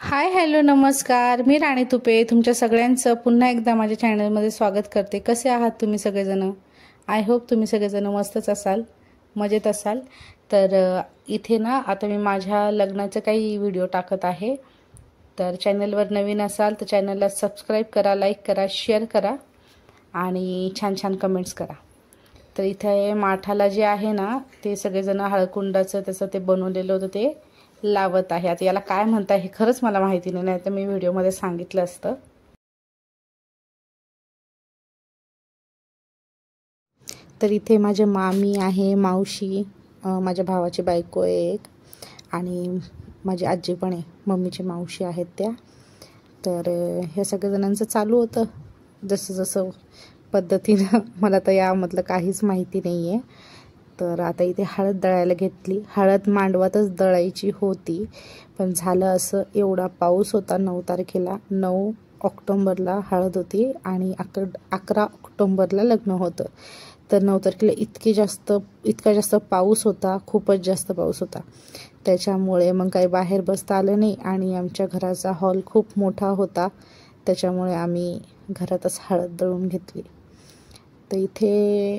Hi hello नमस्कार, मी राणी तुपे तुमच्या सगळ्यांचं पुन्हा एकदा माझ्या चॅनलमध्ये स्वागत करते। कसे आहात तुम्ही सगळेजण? आय होप तुम्ही सगळेजण मस्तच असाल, मजेत असाल। तर इथे ना आता मी माझ्या लग्नाचे काही व्हिडिओ टाकत आहे। तर चॅनलवर नवीन असाल तर चॅनलला सबस्क्राईब करा, लाईक करा, शेअर करा आणि छान छान कमेंट्स करा। तर इथे माठाला जे आहे ना ते सगळेजण हळकुंडाचं त्याचं ते बनवलेलं होतं ते लावत आहे। आता याला काय म्हणतात हे खरंच मला माहिती नाही, तर मी व्हिडिओमध्ये सांगितलं असतं। तर इथे माझे मामी आहे, मावशी, माझ्या भावाची बायको आहे एक, आणि माझी आजी पण आहे, मम्मीची मावशी आहेत त्या। तर हे सगळ्या जणांचं चालू होतं जसं जसं पद्धतीनं मला तर यामधलं काहीच माहिती नाही आहे। तर आता इथे हळद दळायला घेतली। हळद मांडवातच दळायची होती, पण झालं असं, एवढा पाऊस होता 9 तारखेला, 9 ऑक्टोबरला हळद होती आणि 11 ऑक्टोबरला लग्न होतं। तर 9 तारखेला इतका जास्त पाऊस होता, खूपच जास्त पाऊस होता। त्याच्यामुळे मग काही बाहेर बसता आलं नाही आणि आमच्या घराचा हॉल खूप मोठा होता, त्याच्यामुळे आम्ही घरातच हळद दळून घेतली। तर इथे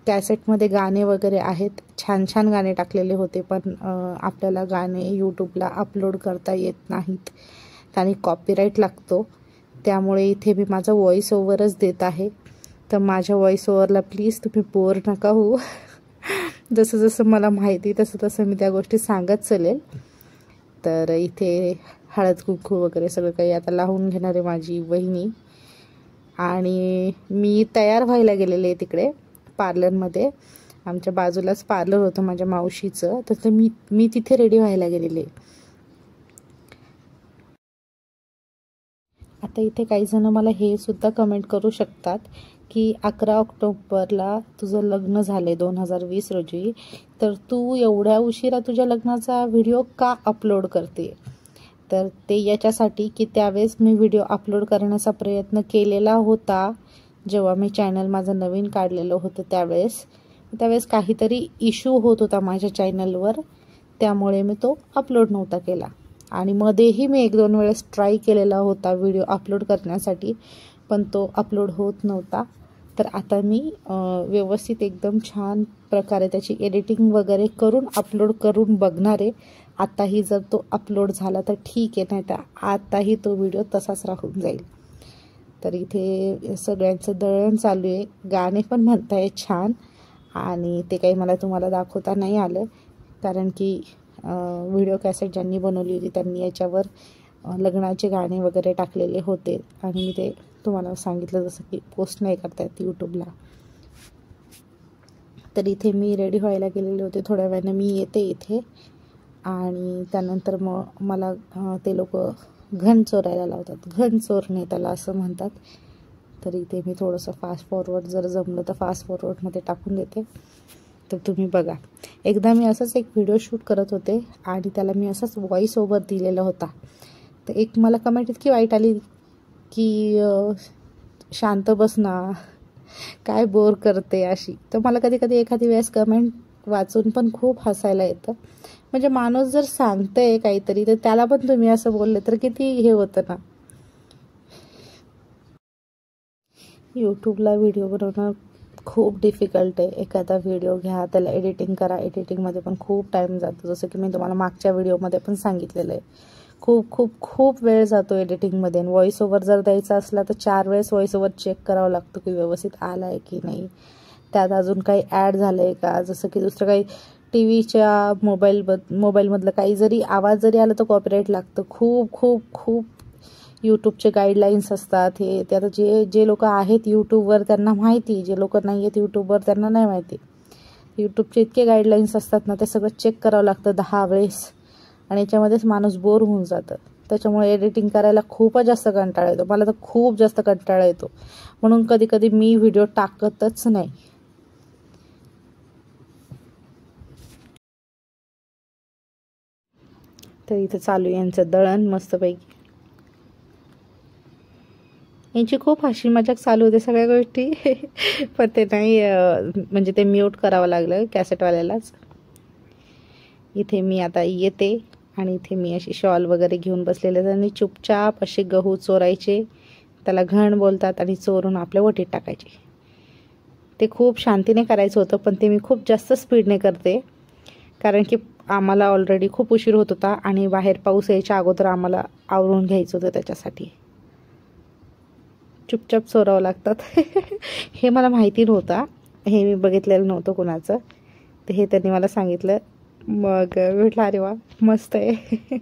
कॅसेटमध्ये गाणे वगैरे आहेत, छान छान गाणे टाकलेले होते, पण आपल्याला गाणे यूट्यूबला अपलोड करता येत नाहीत, त्याने कॉपीराईट लागतो। त्यामुळे इथे मी माझा व्हॉइस ओव्हरच देत आहे। तर माझ्या व्हॉइस ओव्हरला प्लीज तुम्ही बोर नका होऊ। जसं जसं मला माहिती तसं तसं मी त्या गोष्टी सांगत चलेल। तर इथे हळद कुंकू वगैरे सगळं काही आता लावून घेणार आहे माझी वहिनी, आणि मी तयार व्हायला गेलेले आहे तिकडे पार्लरमध्ये। आमच्या बाजूलाच पार्लर होतं माझ्या मावशीचं, तर मी तिथे रेडी व्हायला गेलेले। आता इथे काही जण मला हे सुद्धा कमेंट करू शकतात की 11 ऑक्टोबरला तुझं लग्न झाले 2020 रोजी, तर तू एवढ्या उशिरा तुझ्या लग्नाचा व्हिडिओ का अपलोड करते? तर ते याच्यासाठी की त्यावेळेस मी व्हिडिओ अपलोड करण्याचा प्रयत्न केलेला होता, जेव्हा मी चॅनल माझं नवीन काढलेलं होतं त्यावेळेस काहीतरी इश्यू होत होता माझ्या चॅनलवर, त्यामुळे मी तो अपलोड नव्हता केला। आणि मध्येही मी 1-2 वेळेस ट्राय केलेला होता व्हिडिओ अपलोड करण्यासाठी, पण तो अपलोड होत नव्हता। तर आता मी व्यवस्थित एकदम छान प्रकारे त्याची एडिटिंग वगैरे करून अपलोड करून बघणार आहे। आताही जर तो अपलोड झाला तर ठीक आहे, नाही तर आताही तो व्हिडिओ तसाच राहून जाईल। तर इथे सगळ्यांचं दळण चालू आहे, गाणे पण म्हणताय छान, आणि ते काही मला तुम्हाला दाखवता नाही आलं, कारण की व्हिडिओ कॅसेट ज्यांनी बनवली होती त्यांनी याच्यावर लग्नाचे गाणे वगैरे टाकलेले होते, आणि मी ते तुम्हाला सांगितलं जसं की पोस्ट नाही करता येत यूट्यूबला। तर इथे मी रेडी व्हायला गेलेले होते, थोड्या वेळाने मी येते इथे, आणि त्यानंतर मग मला ते लोक घन चोरायला लावतात, घन चोरणे त्याला असं म्हणतात। तर इथे मी थोडंसं फास्ट फॉरवर्ड जर जमलं तर फास्ट फॉरवर्डमध्ये टाकून देते। तर तुम्ही बघा, एकदा मी असंच एक व्हिडिओ शूट करत होते आणि त्याला मी असंच व्हॉइस ओव्हर दिलेला होता। तर एक मला कमेंट इतकी वाईट आली की शांत बस ना, काय बोर करते अशी। तर मला कधी कधी एखादी वेळेस कमेंट वाचून पण खूप हसायला येतं, म्हणजे माणूस जर सांगतंय काहीतरी तर त्याला पण तुम्ही असं बोलले तर किती हे होतं ना। यूट्यूबला व्हिडिओ बनवणं खूप डिफिकल्ट आहे। एखादा व्हिडिओ घ्या, त्याला एडिटिंग करा, एडिटिंगमध्ये पण खूप टाईम जातो, जसं की मी तुम्हाला मागच्या व्हिडिओमध्ये पण सांगितलेलं आहे, खूप खूप खूप वेळ जातो एडिटिंगमध्ये। व्हॉइस ओव्हर जर द्यायचा असला तर 4 वेळेस व्हॉइस ओव्हर चेक करावं लागतं की व्यवस्थित आला आहे की नाही, त्यात अजून काही ॲड झालं आहे का, जसं की दुसरं काही टीव्हीच्या मोबाईलमधलं काही जरी आवाज जरी आला तर कॉपीराईट लागतं। खूप खूप खूप यूट्यूबचे गाईडलाईन्स असतात, हे ते आता जे लोक आहेत यूट्यूबवर त्यांना माहिती, जे लोक नाही आहेत यूट्यूबवर त्यांना नाही माहिती। यूट्यूबचे इतके गाईडलाईन्स असतात ना, ते सगळं चेक करावं लागतं 10 वेळेस, आणि याच्यामध्येच माणूस बोर होऊन जातं। त्याच्यामुळे एडिटिंग करायला खूपच जास्त कंटाळा येतो, मला तर खूप जास्त कंटाळा येतो, म्हणून कधी कधी मी व्हिडिओ टाकतच नाही। तर इथे चालू आहे यांचं दळण मस्तपैकी, यांची खूप हशी मजाक चालू होते सगळ्या गोष्टी। पण ते नाही, म्हणजे ते म्यूट करावं लागलं कॅसेटवाल्यालाच। इथे मी आता येते आणि इथे मी अशी शॉल वगैरे घेऊन बसलेले आणि चुपचाप असे गहू चोरायचे, त्याला घण बोलतात, आणि चोरून आपल्या वटीत टाकायचे. ते खूप शांतीने करायचं होतं, पण ते मी खूप जास्त स्पीडने करते, कारण की आम्हाला ऑलरेडी खूप उशीर होत होता आणि बाहेर पाऊस यायच्या अगोदर आम्हाला आवरून घ्यायचं होतं. त्याच्यासाठी चुपचाप चोरावं लागतात. हे मला माहिती नव्हतं, हे मी बघितलेलं नव्हतं कोणाचं, तर हे त्यांनी मला सांगितलं. मग म्हटलं अरे वा मस्त आहे.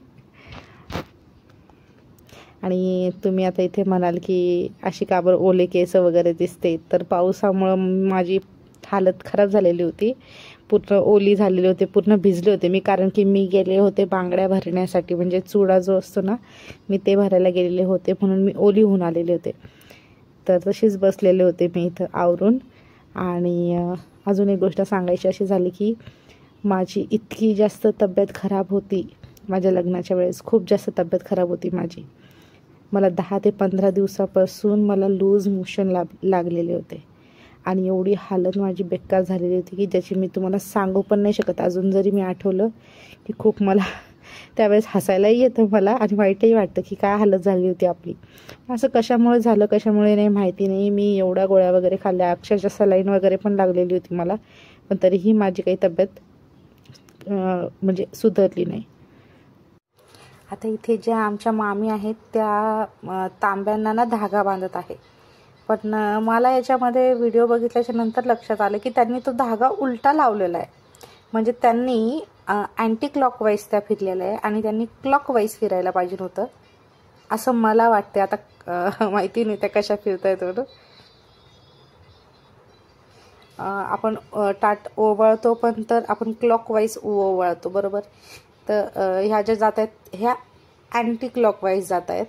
आणि तुम्ही आता इथे म्हणाल की अशी का बरं ओले केस वगैरे दिसते, तर पावसामुळं माझी हालत खराब झालेली होती, पूर्ण ओली झालेली होते, पूर्ण भिजले होते मी, कारण की मी गेले होते बांगड्या भरण्यासाठी, म्हणजे चुडा जो असतो ना, मी ते भरायला गेलेले होते, म्हणून मी ओली होऊन आलेले होते. तर तशीच बसलेले होते मी इथं आवरून. आणि अजून एक गोष्ट सांगायची अशी झाली की माझी इतकी जास्त तब्येत खराब होती माझ्या लग्नाच्या वेळेस, खूप जास्त तब्येत खराब होती माझी. मला 10 ते 15 दिवसापासून मला लूज मोशन लागलेले होते, आणि एवढी हालत माझी बेकार झालेली होती की ज्याची मी तुम्हाला सांगू पण नाही शकत. अजून जरी मी आठवलं की खूप मला त्यावेळेस हसायलाही येतं मला, आणि वाईटही वाटतं की काय हालत झाली होती आपली. असं कशामुळे झालं कशामुळे नाही माहिती नाही. मी एवढ्या गोळ्या वगैरे खाल्ल्या, अक्षरशः सलाईन वगैरे पण लागलेली होती मला, पण तरीही माझी काही तब्येत म्हणजे सुधारली नाही. आता इथे ज्या आमच्या मामी आहेत त्या तांब्यांना ना धागा बांधत आहे, पण मला याच्यामध्ये व्हिडिओ बघितल्याच्या नंतर लक्षात आलं की त्यांनी तो धागा उलटा लावलेला आहे. म्हणजे त्यांनी अँटी क्लॉकवाईज त्या फिरलेल्या आहे, आणि त्यांनी क्लॉकवाईज फिरायला पाहिजे होतं असं मला वाटते. आता माहिती नाही त्या कशा फिरतायत म्हणून. आपण ताट ओवाळतो पण तर आपण क्लॉकवाईज ओवाळतो बरोबर. तर ह्या ज्या जात आहेत ह्या अँटी क्लॉकवाईज जात आहेत.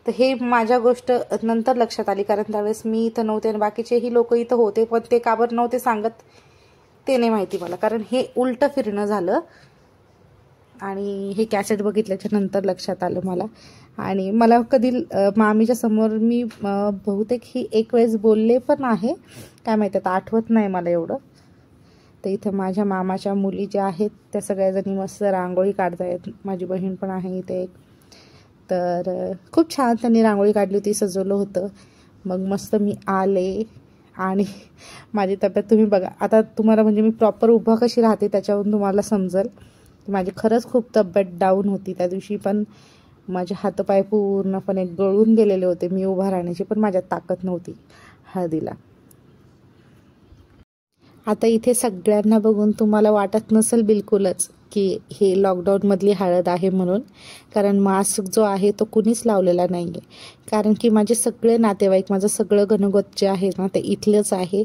तर हे माझ्या गोष्ट नंतर लक्षात आली, कारण त्यावेळेस मी इथं नव्हते आणि बाकीचेही लोक इथं होते, पण ते का बरं नव्हते सांगत ते नाही माहिती मला, कारण हे उलटं फिरणं झालं. आणि हे कॅसेट बघितल्याच्या नंतर लक्षात आलं मला. आणि मला कधी मामीच्या समोर मी बहुतेक ही एक वेळेस बोलले पण आहे, काय माहिती आता आठवत नाही मला एवढं. तर इथं माझ्या मामाच्या मुली ज्या आहेत त्या सगळ्याजणी मस्त रांगोळी काढतायत. माझी बहीण पण आहे इथे एक. तर खूप छान त्यांनी रांगोळी काढली होती, सजवलं होतं. मग मस्त मी आले, आणि माझी तब्येत तुम्ही बघा आता, तुम्हाला म्हणजे मी प्रॉपर उभं कशी राहते त्याच्यावरून तुम्हाला समजेल. माझी खरंच खूप तब्येत डाऊन होती त्या दिवशी, पण माझे हातपाय पूर्णपणे गळून गेलेले होते. मी उभा राहण्याची पण माझ्यात ताकद नव्हती हळदीला. आता इथे सगळ्यांना बघून तुम्हाला वाटत नसेल बिलकुलच की हे लॉकडाऊनमधली हळद आहे म्हणून, कारण मास्क जो आहे तो कुणीच लावलेला नाही आहे. कारण की माझे सगळे नातेवाईक, माझं सगळं गणगोत जे आहे ना ते इथलंच आहे.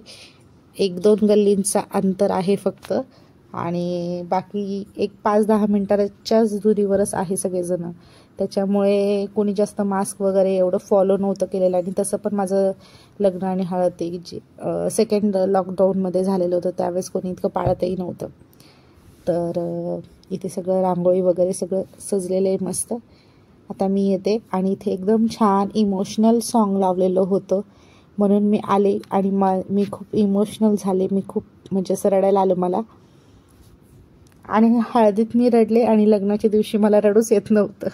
1-2 गल्लींचा अंतर आहे फक्त, आणि बाकी एक 5-10 मिनिटाच्याच दुरीवरच आहे सगळेजण. त्याच्यामुळे कोणी जास्त मास्क वगैरे एवढं फॉलो नव्हतं केलेलं. आणि तसं पण माझं लग्न आणि हळद ते जे सेकंड लॉकडाऊनमध्ये झालेलं होतं त्यावेळेस कोणी इतकं पाळतही नव्हतं. तर इथे सगळं रांगोळी वगैरे सगळं सजलेलं आहे मस्त. आता मी येते, आणि इथे एकदम छान इमोशनल सॉन्ग लावलेलं होतं म्हणून मी आले, आणि मी खूप इमोशनल झाले. मी खूप म्हणजे असं रडायला आलं मला. आणि हळदीत मी रडले, आणि लग्नाच्या दिवशी मला रडूच येत नव्हतं.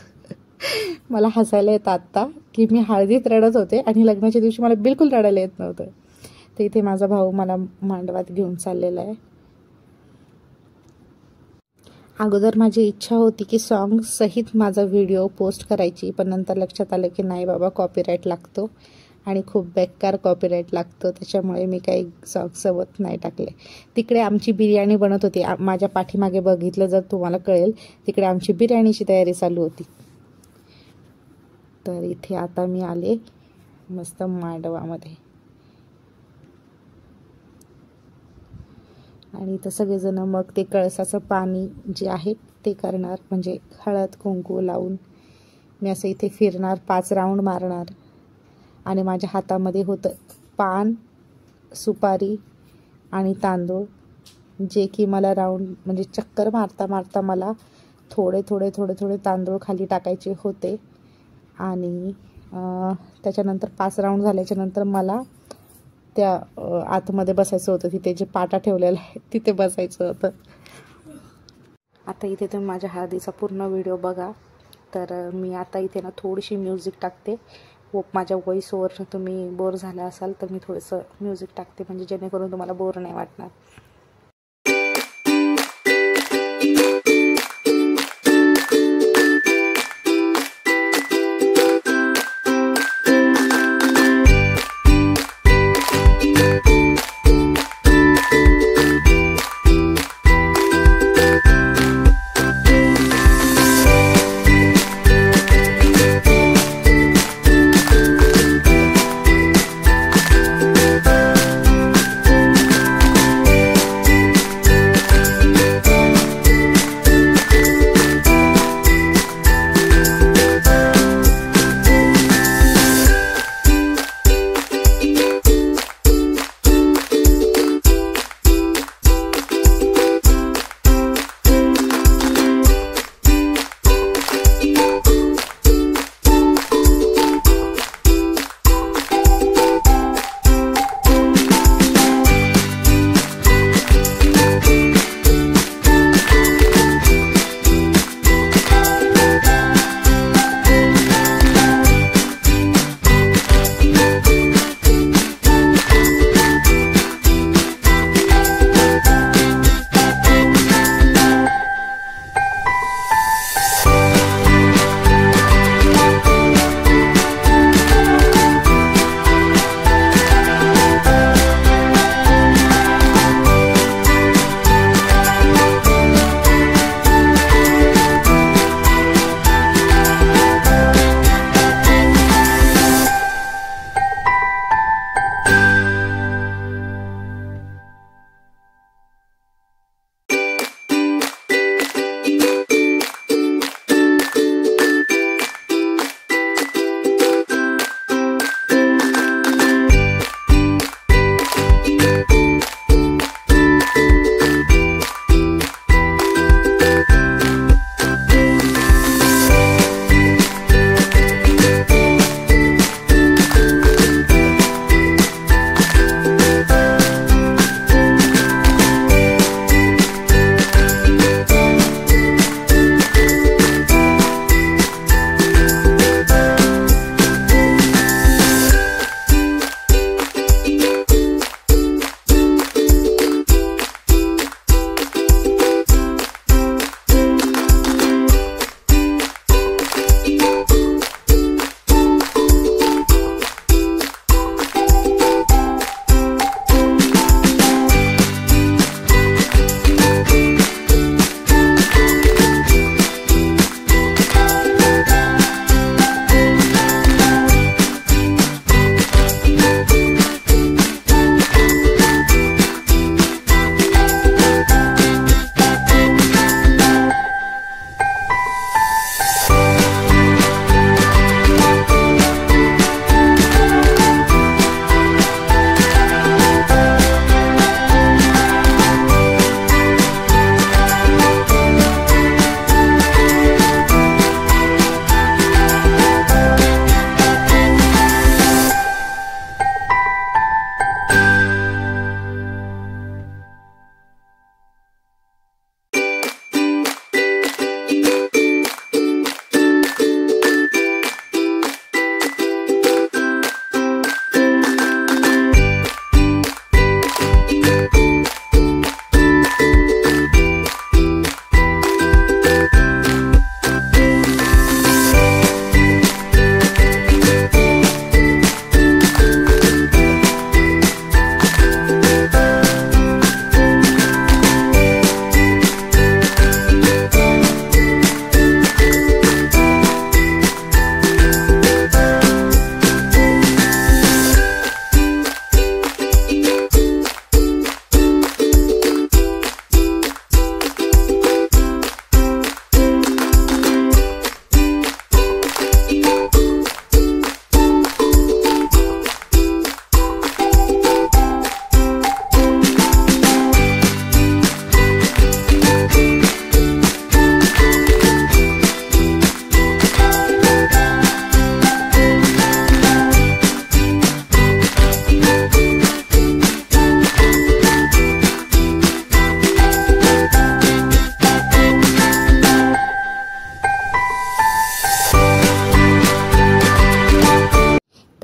मला हसायला येतं आत्ता की मी हळदीत रडत होते आणि लग्नाच्या दिवशी मला बिलकुल रडायला येत नव्हतं. तर इथे माझा भाऊ मला मांडवात घेऊन चाललेला आहे. अगोदर माझी इच्छा होती की सॉन्ग सहित माझा व्हिडिओ पोस्ट करायची, पण नंतर लक्षात आलं की नाही बाबा कॉपीराईट लागतो, आणि खूप बेकार कॉपीराईट लागतो. त्याच्यामुळे मी काही सॉन्गसोबत नाही टाकले. तिकडे आमची बिर्याणी बनत होती. माझ्या पाठीमागे बघितलं जर तुम्हाला कळेल, तिकडे आमची बिर्याणीची तयारी चालू होती. तर इथे आता मी आले मस्त मांडवामध्ये, आणि इथं सगळेजण मग ते कळसाचं पाणी जे आहे ते करणार, म्हणजे हळद कुंकू लावून मी असं इथे फिरणार, 5 राऊंड मारणार. आणि माझ्या हातामध्ये होतं पान, सुपारी आणि तांदूळ, जे की मला राऊंड म्हणजे चक्कर मारता मारता मला थोडे थोडे थोडे थोडे तांदूळ खाली टाकायचे होते. आणि त्याच्यानंतर 5 राऊंड झाल्याच्या नंतर मला त्या आतमध्ये बसायचं होतं. तिथे जे पाटा ठेवलेला आहे तिथे बसायचं होतं. आता इथे तुम्ही माझ्या हळदीचा पूर्ण व्हिडिओ बघा. तर मी आता इथे ना थोडीशी म्युझिक टाकते व माझ्या व्हॉईस ओव्हर तुम्ही बोर झाला असाल तर मी थोडंसं म्युझिक टाकते, म्हणजे जेणेकरून तुम्हाला बोर नाही वाटणार.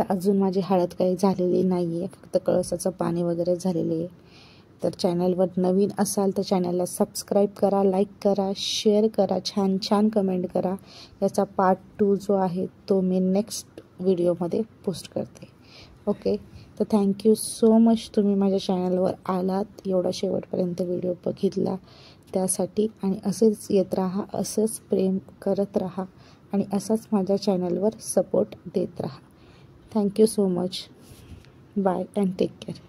तर अजून माझी हळद काही झालेली नाही आहे, फक्त कळसाचं पाणी वगैरे झालेले आहे. तर चॅनलवर नवीन असाल तर चॅनलला सबस्क्राईब करा, लाईक करा, शेअर करा, छान छान कमेंट करा. याचा पार्ट 2 जो आहे तो मी नेक्स्ट व्हिडिओमध्ये पोस्ट करते. ओके, तर थँक्यू सो मच तुम्ही माझ्या चॅनलवर आलात, एवढा शेवटपर्यंत व्हिडिओ बघितला त्यासाठी. आणि असेच येत राहा, असंच प्रेम करत राहा आणि असाच माझ्या चॅनलवर सपोर्ट देत राहा. Thank you so much. Bye and take care.